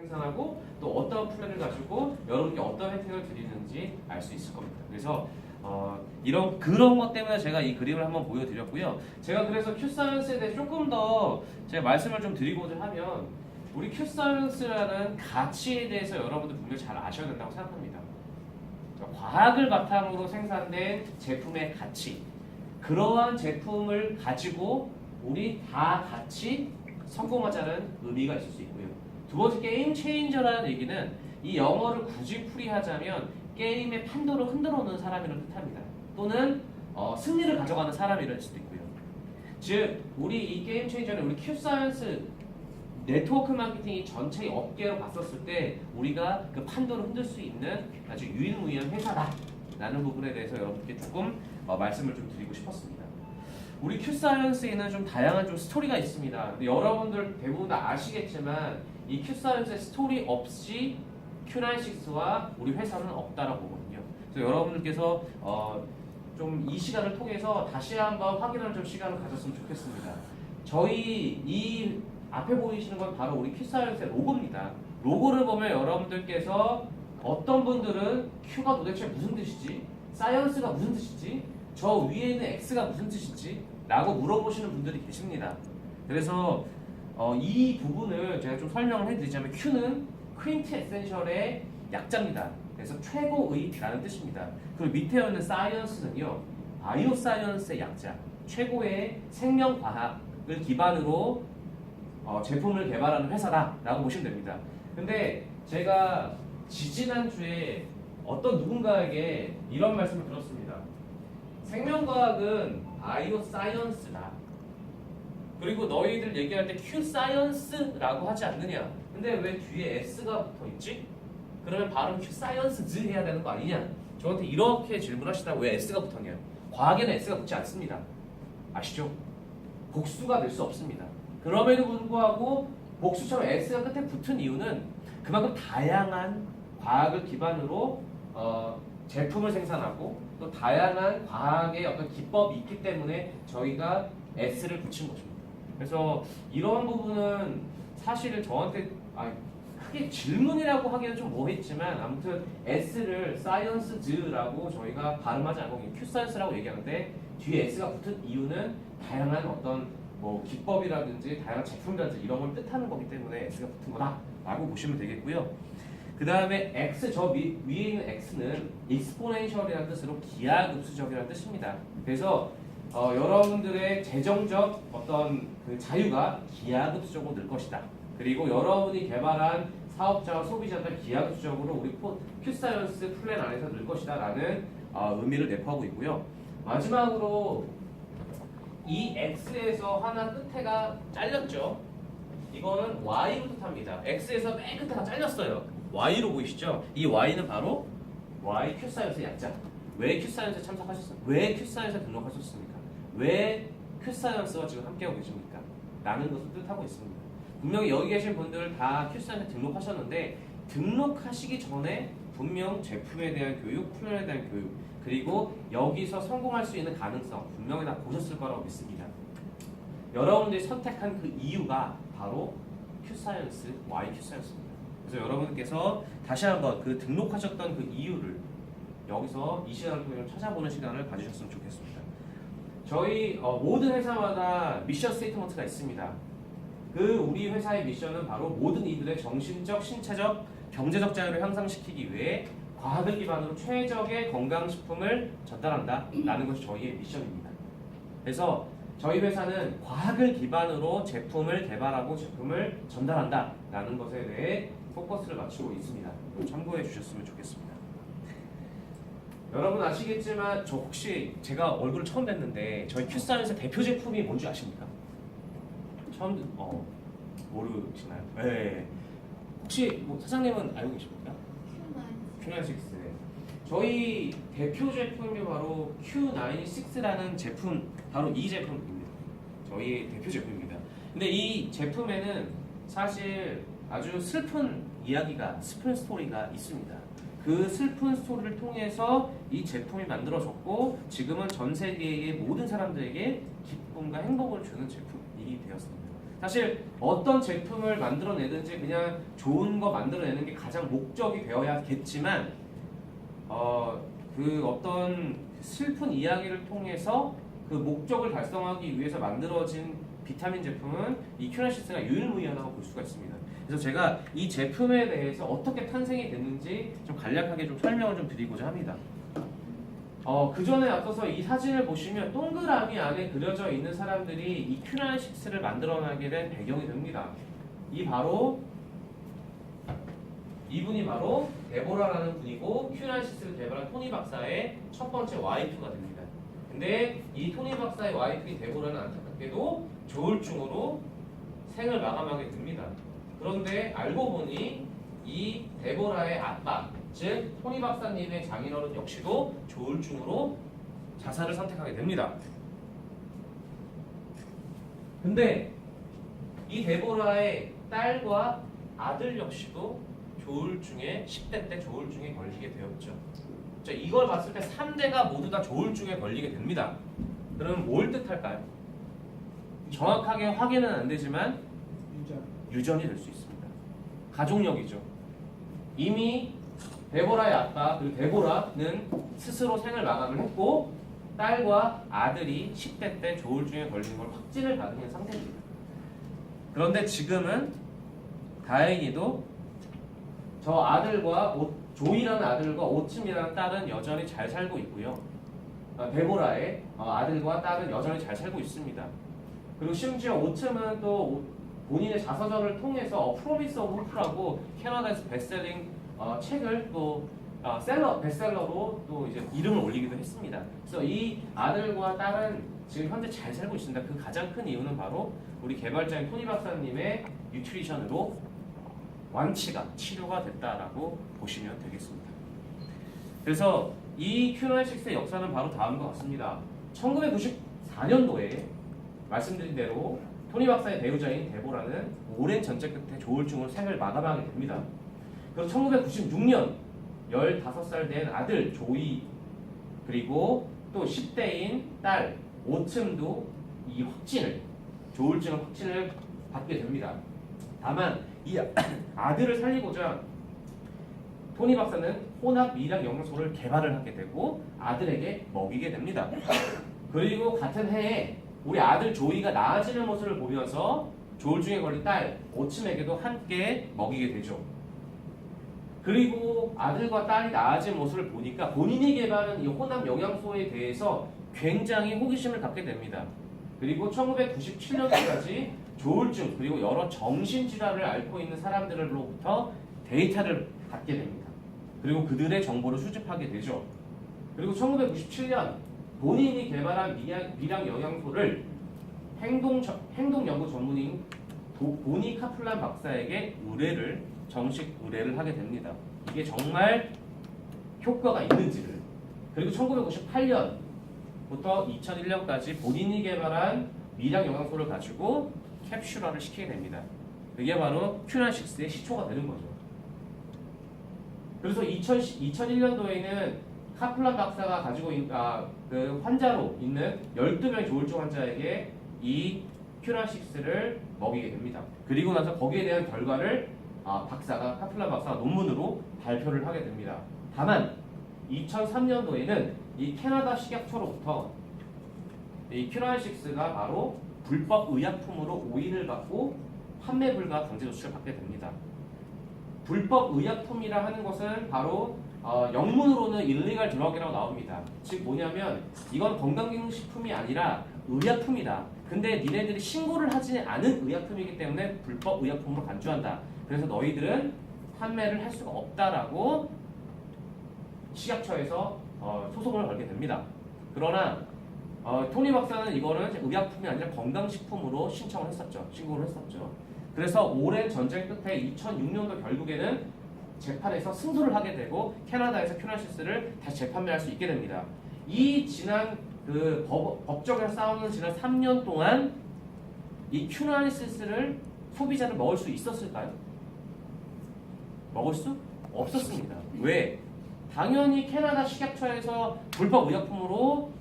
생산하고 또 어떤 플랜을 가지고 여러분께 어떤 혜택을 드리는지 알 수 있을 겁니다. 그래서 그런 것 때문에 제가 이 그림을 한번 보여드렸고요. 제가 그래서 큐사이언스에 대해 조금 더 제가 말씀을 좀 드리고자 하면 우리 큐사이언스라는 가치에 대해서 여러분들 분명히 잘 아셔야 된다고 생각합니다. 과학을 바탕으로 생산된 제품의 가치, 그러한 제품을 가지고 우리 다 같이 성공하자는 의미가 있을 수 있고요. 두 번째, 게임 체인저라는 얘기는 이 영어를 굳이 풀이하자면 게임의 판도를 흔들어 놓는 사람이라는 뜻합니다. 또는 승리를 가져가는 사람이라는 수도 있고요. 즉 우리 이 게임 체인저는 우리 큐사이언스 네트워크 마케팅이 전체 업계로 봤었을 때 우리가 그 판도를 흔들 수 있는 아주 유일무이한 회사다라는 부분에 대해서 여러분께 조금 말씀을 좀 드리고 싶었습니다. 우리 큐사이언스에는 좀 다양한 좀 스토리가 있습니다. 근데 여러분들 대부분 다 아시겠지만 이 큐사이언스의 스토리 없이 Q96와 우리 회사는 없다라고 보거든요. 그래서 여러분들께서 좀 이 시간을 통해서 다시 한번 확인하는 좀 시간을 가졌으면 좋겠습니다. 저희 이 앞에 보이시는 건 바로 우리 큐사이언스의 로고입니다. 로고를 보면 여러분들께서 어떤 분들은 Q가 도대체 무슨 뜻이지? 사이언스가 무슨 뜻이지? 저 위에 있는 X가 무슨 뜻이지? 라고 물어보시는 분들이 계십니다. 그래서 이 부분을 제가 좀 설명을 해드리자면 Q는 퀸트 에센셜의 약자입니다. 그래서 최고의라는 뜻입니다. 그리고 밑에 있는 사이언스는요, 바이오 사이언스의 약자, 최고의 생명과학을 기반으로 제품을 개발하는 회사다라고 보시면 됩니다. 근데 제가 지지난주에 어떤 누군가에게 이런 말씀을 들었습니다. 생명과학은 바이오 사이언스다. 그리고 너희들 얘기할 때 Q 사이언스라고 하지 않느냐? 근데 왜 뒤에 S가 붙어 있지? 그러면 발음 Q 사이언스즈 해야 되는 거 아니냐? 저한테 이렇게 질문하시다가 왜 S가 붙었냐? 과학에는 S가 붙지 않습니다. 아시죠? 복수가 될 수 없습니다. 그럼에도 불구하고 복수처럼 S가 끝에 붙은 이유는 그만큼 다양한 과학을 기반으로 제품을 생산하고 또 다양한 과학의 어떤 기법이 있기 때문에 저희가 S를 붙인 것입니다. 그래서 이런 부분은 사실 저한테 크게 질문이라고 하기는 좀 뭐했지만 아무튼 S를 사이언스즈라고 저희가 발음하지 않고 Q사이언스라고 얘기하는데 뒤에 S가 붙은 이유는 다양한 어떤 기법이라든지 다양한 제품이라든지 이런 걸 뜻하는 거기 때문에 S가 붙은 거다라고 보시면 되겠고요. 그 다음에 X, 저 위에 있는 X는 exponential이라는 뜻으로 기하급수적이라는 뜻입니다. 그래서 여러분들의 재정적 어떤 그 자유가 기하급수적으로 늘 것이다. 그리고 여러분이 개발한 사업자와 소비자들 기하급수적으로 우리 큐사이언스 플랜 안에서 늘 것이다 라는 의미를 내포하고 있고요. 마지막으로 이 X에서 하나 끝에가 잘렸죠. 이거는 Y로 뜻합니다. X에서 맨 끝에가 잘렸어요. Y로 보이시죠? 이 Y는 바로 Y 큐사이언스 약자. 왜 큐사이언스에 참석하셨습니까? 왜 큐사이언스에 등록하셨습니까? 왜 큐사이언스와 지금 함께하고 계십니까? 라는 것을 뜻하고 있습니다. 분명히 여기 계신 분들 다 큐사이언스에 등록하셨는데 등록하시기 전에 분명 제품에 대한 교육, 플랜에 대한 교육, 그리고 여기서 성공할 수 있는 가능성 분명히 다 보셨을 거라고 믿습니다. 여러분들이 선택한 그 이유가 바로 큐사이언스, Y 큐사이언스입니다. 그래서 여러분께서 다시 한번 그 등록하셨던 그 이유를 여기서 이 시간을 통해 찾아보는 시간을 가지셨으면 좋겠습니다. 저희 모든 회사마다 미션 스테이트먼트가 있습니다. 그 우리 회사의 미션은 바로 모든 이들의 정신적, 신체적, 경제적 자유를 향상시키기 위해 과학을 기반으로 최적의 건강식품을 전달한다 라는 것이 저희의 미션입니다. 그래서 저희 회사는 과학을 기반으로 제품을 개발하고 제품을 전달한다 라는 것에 대해 포커스를 맞추고 있습니다. 참고해 주셨으면 좋겠습니다. 여러분 아시겠지만 저 혹시 제가 얼굴을 처음 뵀는데 저희 큐사이언스 대표 제품이 뭔지 아십니까? 처음 모르시나요? 네. 혹시 사장님은 알고 계십니까? Q96. 저희 대표 제품이 바로 Q96라는 제품, 바로 이 제품입니다. 저희 대표 제품입니다. 근데 이 제품에는 사실 아주 슬픈 이야기가, 슬픈 스토리가 있습니다. 그 슬픈 스토리를 통해서 이 제품이 만들어졌고 지금은 전 세계의 모든 사람들에게 기쁨과 행복을 주는 제품이 되었습니다. 사실 어떤 제품을 만들어내든지 그냥 좋은 거 만들어내는 게 가장 목적이 되어야겠지만 그 어떤 슬픈 이야기를 통해서 그 목적을 달성하기 위해서 만들어진 비타민 제품은 이 큐라시스가 유일무이하다고 볼 수가 있습니다. 그래서 제가 이 제품에 대해서 어떻게 탄생이 됐는지 좀 간략하게 좀 설명을 좀 드리고자 합니다. 그 전에 앞서서 이 사진을 보시면 동그라미 안에 그려져 있는 사람들이 이 큐라시스를 만들어내게 된 배경이 됩니다. 이분이 바로 데보라라는 분이고 큐라시스를 개발한 토니 박사의 첫 번째 와이프가 됩니다. 근데 이 토니 박사의 와이프인 데보라는 안타깝게도 조울증으로 생을 마감하게 됩니다. 그런데 알고 보니 이 데보라의 아빠, 즉 토니 박사님의 장인어른 역시도 조울증으로 자살을 선택하게 됩니다. 근데 이 데보라의 딸과 아들 역시도 조울증에 10대 때 조울증에 걸리게 되었죠. 자, 이걸 봤을 때 3대가 모두 다 조울증에 걸리게 됩니다. 그럼 뭘 뜻할까요? 정확하게 확인은 안 되지만 유전이 될 수 있습니다. 가족력이죠. 이미 데보라의 아빠 그리고 데보라는 스스로 생을 마감을 했고 딸과 아들이 10대 때 조울증에 걸린 걸 확진을 받은 상태입니다. 그런데 지금은 다행히도 저 아들과 조이라는 아들과 오침이라는 딸은 여전히 잘 살고 있고요. 데보라의 아들과 딸은 여전히 잘 살고 있습니다. 그리고 심지어 오침은 또 본인의 자서전을 통해서 프로미스 오브 호프라고 캐나다에서 베스트셀링 책을 또 베스트셀러로 또 이제 이름을 올리기도 했습니다. 그래서 이 아들과 딸은 지금 현재 잘 살고 있습니다. 그 가장 큰 이유는 바로 우리 개발자인 토니 박사님의 뉴트리션으로 완치가 치료가 됐다라고 보시면 되겠습니다. 그래서 이 큐96의 역사는 바로 다음과 같습니다. 1994년도에 말씀드린 대로 토니 박사의 배우자인 데보라는 오랜 전쟁 끝에 조울증으로 생을 마감하게 됩니다. 그리고 1996년 15살 된 아들 조이 그리고 또 10대인 딸 오츠도 이 조울증 확진을 받게 됩니다. 다만 이 아들을 살리고자 토니 박사는 혼합 미량 영양소를 개발을 하게 되고 아들에게 먹이게 됩니다. 그리고 같은 해에 우리 아들 조이가 나아지는 모습을 보면서 조울증에 걸린 딸 오침에게도 함께 먹이게 되죠. 그리고 아들과 딸이 나아진 모습을 보니까 본인이 개발한 이 혼합 영양소에 대해서 굉장히 호기심을 갖게 됩니다. 그리고 1997년까지 조울증 그리고 여러 정신질환을 앓고 있는 사람들로부터 데이터를 받게 됩니다. 그리고 그들의 정보를 수집하게 되죠. 그리고 1997년 본인이 개발한 미량 영양소를 행동연구 전문인 보니 카플란 박사에게 정식 의뢰를 하게 됩니다. 이게 정말 효과가 있는지를. 그리고 1998년부터 2001년까지 본인이 개발한 미량 영양소를 가지고 캡슐화를 시키게 됩니다. 이게 바로 큐96의 시초가 되는 거죠. 그래서 2001년도에는 카플란 박사가 가지고 그 환자로 있는 12명의 조울증 환자에게 이 큐96를 먹이게 됩니다. 그리고 나서 거기에 대한 결과를 카플란 박사가 논문으로 발표를 하게 됩니다. 다만 2003년도에는 이 캐나다 식약처로부터 이 큐96가 바로 불법 의약품으로 오인을 받고 판매 불가 강제 조치를 받게 됩니다. 불법 의약품이라 하는 것은 바로 영문으로는 illegal drug이라고 나옵니다. 즉 뭐냐면 이건 건강기능식품이 아니라 의약품이다. 근데 니네들이 신고를 하지 않은 의약품이기 때문에 불법 의약품으로 간주한다. 그래서 너희들은 판매를 할 수가 없다라고 식약처에서 소송을 걸게 됩니다. 그러나 토니 박사는 이거는 의약품이 아니라 건강식품으로 신고를 했었죠. 그래서 오랜 전쟁 끝에 2006년도 결국에는 재판에서 승소를 하게 되고 캐나다에서 큐96를 다시 재판매할 수 있게 됩니다. 이 지난 그 법정에서 싸우는 지난 3년 동안 이 큐96를 소비자는 먹을 수 있었을까요? 먹을 수 없었습니다. 왜? 당연히 캐나다 식약처에서 불법 의약품으로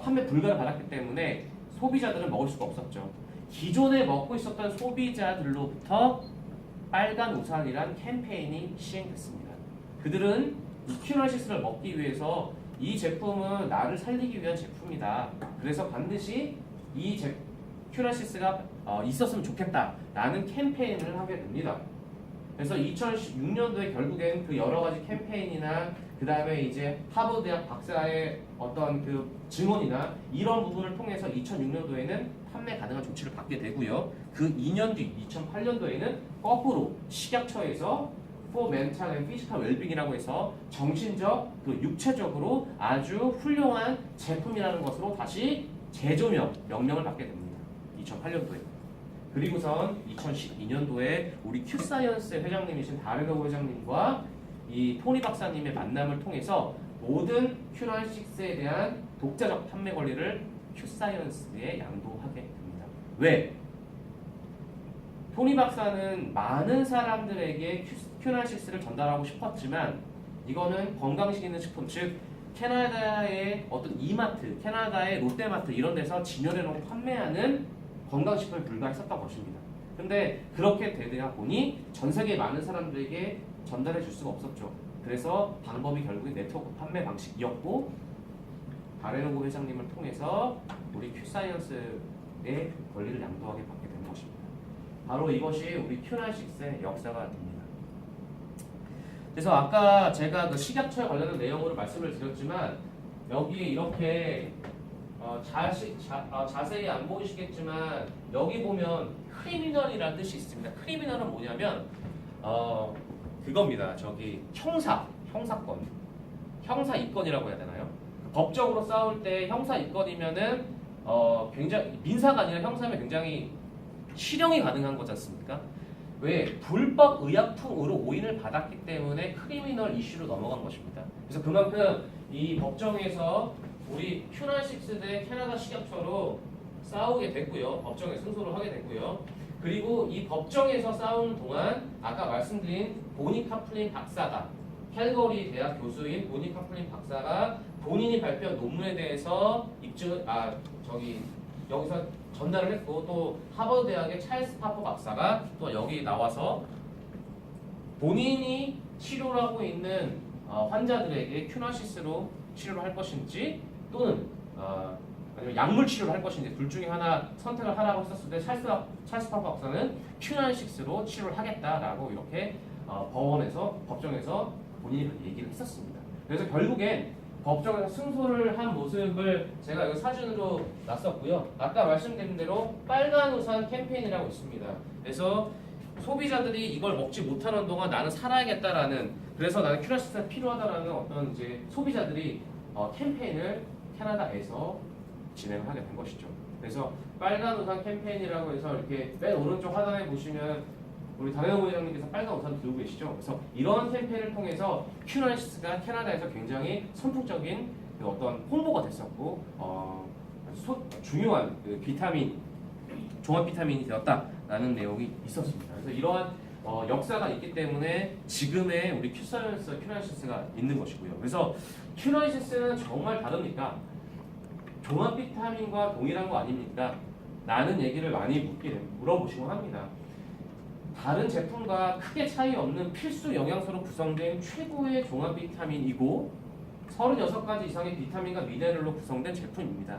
판매 불가를 받았기 때문에 소비자들은 먹을 수가 없었죠. 기존에 먹고 있었던 소비자들로부터 빨간 우산이란 캠페인이 시행됐습니다. 그들은 이 큐널시스를 먹기 위해서 이 제품은 나를 살리기 위한 제품이다. 그래서 반드시 이 큐널시스가 있었으면 좋겠다라는 캠페인을 하게 됩니다. 그래서 2006년도에 결국엔 그 여러 가지 캠페인이나 그 다음에 이제 하버드 대학 박사의 어떤 그 증언이나 이런 부분을 통해서 2006년도에는 판매 가능한 조치를 받게 되고요. 그 2년 뒤 2008년도에는 거꾸로 식약처에서 for mental and physical well-being이라고 해서 정신적 그 육체적으로 아주 훌륭한 제품이라는 것으로 다시 재조명 명령을 받게 됩니다. 2008년도에. 그리고선 2012년도에 우리 큐사이언스 회장님이신 다르노 회장님과 이 토니 박사님의 만남을 통해서 모든 큐널6에 대한 독자적 판매 권리를 큐사이언스에 양도하게 됩니다. 왜? 토니 박사는 많은 사람들에게 큐널6를 전달하고 싶었지만 이거는 건강식있는 식품, 즉 캐나다의 어떤 이마트, 캐나다의 롯데마트 이런 데서 진열해놓고 판매하는 건강식품에 불과했었던 것입니다. 근데 그렇게 되다 보니 전 세계 많은 사람들에게 전달해 줄 수가 없었죠. 그래서 방법이 결국에 네트워크 판매 방식이었고 바레노고 회장님을 통해서 우리 큐사이언스의 권리를 양도하게 받게 된 것입니다. 바로 이것이 우리 큐널6의 역사가 됩니다. 그래서 아까 제가 그 식약처에 관련된 내용으로 말씀을 드렸지만 여기 이렇게 자세히 안 보이시겠지만 여기 보면 크리미널이라는 뜻이 있습니다. 크리미널은 뭐냐면 그겁니다. 저기 형사권, 형사 입건이라고 해야 되나요? 법적으로 싸울 때 형사 입건이면은 굉장히 민사가 아니라 형사면 굉장히 실형이 가능한 거지 않습니까? 왜? 불법 의약품으로 오인을 받았기 때문에 크리미널 이슈로 넘어간 것입니다. 그래서 그만큼 이 법정에서 우리 큐널6 대 캐나다 식약처로 싸우게 됐고요. 법정에 승소를 하게 됐고요. 그리고 이 법정에서 싸우는 동안 아까 말씀드린 보니 카플린 박사가 캘거리 대학 교수인 보니 카플린 박사가 본인이 발표한 논문에 대해서 여기서 전달을 했고 또 하버드 대학의 찰스 파퍼 박사가 또 여기 나와서 본인이 치료를 하고 있는 환자들에게 큐널시스로 치료를 할 것인지 또는 아니면 약물 치료를 할 것인지 둘 중에 하나 선택을 하라고 했었을 때 찰스 파퍼 박사는 큐널6로 치료를 하겠다라고 이렇게 법정에서 본인이 얘기를 했었습니다. 그래서 결국엔 법정에서 승소를 한 모습을 제가 여기 사진으로 놨었고요. 아까 말씀드린 대로 빨간 우산 캠페인이라고 있습니다. 그래서 소비자들이 이걸 먹지 못하는 동안 나는 살아야겠다라는, 그래서 나는 큐널시스가 필요하다라는 어떤 이제 소비자들이 캠페인을 캐나다에서 진행을 하게 된 것이죠. 그래서 빨간 우산 캠페인이라고 해서 이렇게 맨 오른쪽 하단에 보시면 우리 다혜호 회장님께서 빨간 우산 들고 계시죠. 그래서 이런 캠페인을 통해서 큐널시스가 캐나다에서 굉장히 선풍적인 어떤 홍보가 됐었고 중요한 그 비타민, 종합 비타민이 되었다라는 내용이 있었습니다. 그래서 이러한 역사가 있기 때문에 지금의 우리 큐널시스가 있는 것이고요. 그래서 큐널시스는 정말 다릅니까? 종합 비타민과 동일한 거 아닙니까? 라는 얘기를 많이 물어보시곤 합니다. 다른 제품과 크게 차이 없는 필수 영양소로 구성된 최고의 종합 비타민이고 36가지 이상의 비타민과 미네랄로 구성된 제품입니다.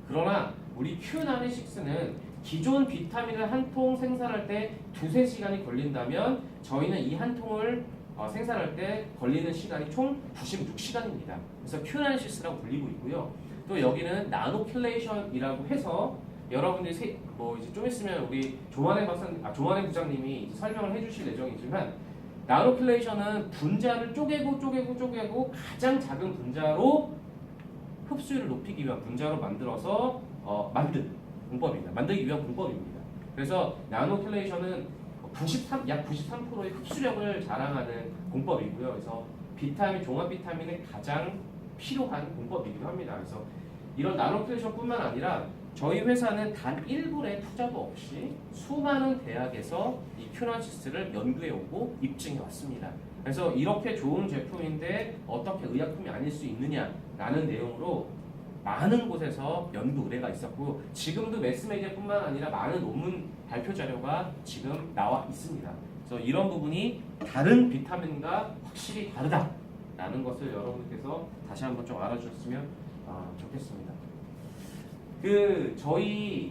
그러나 우리 큐96는 기존 비타민을 한 통 생산할 때 2~3시간이 걸린다면 저희는 이 한 통을 생산할 때 걸리는 시간이 총 96시간입니다. 그래서 큐96라고 불리고 있고요. 또 여기는 나노킬레이션이라고 해서 여러분들이 이제 좀 있으면 우리 조만행 부장님이 이제 설명을 해주실 예정이지만 나노킬레이션은 분자를 쪼개고 가장 작은 분자로 흡수율을 높이기 위한 분자로 만들어서 만들기 위한 공법입니다. 그래서 나노킬레이션은 약 93%의 흡수력을 자랑하는 공법이고요. 그래서 종합 비타민의 가장 필요한 공법이기도 합니다. 그래서 이런 나노킬레이션뿐만 아니라 저희 회사는 단 1불의 투자도 없이 수많은 대학에서 이 큐널시스를 연구해오고 입증해왔습니다. 그래서 이렇게 좋은 제품인데 어떻게 의약품이 아닐 수 있느냐라는 내용으로 많은 곳에서 연구 의뢰가 있었고 지금도 매스메디어뿐만 아니라 많은 논문 발표 자료가 지금 나와 있습니다. 그래서 이런 부분이 다른 비타민과 확실히 다르다라는 것을 여러분께서 다시 한번 좀 알아주셨으면 좋겠습니다. 저희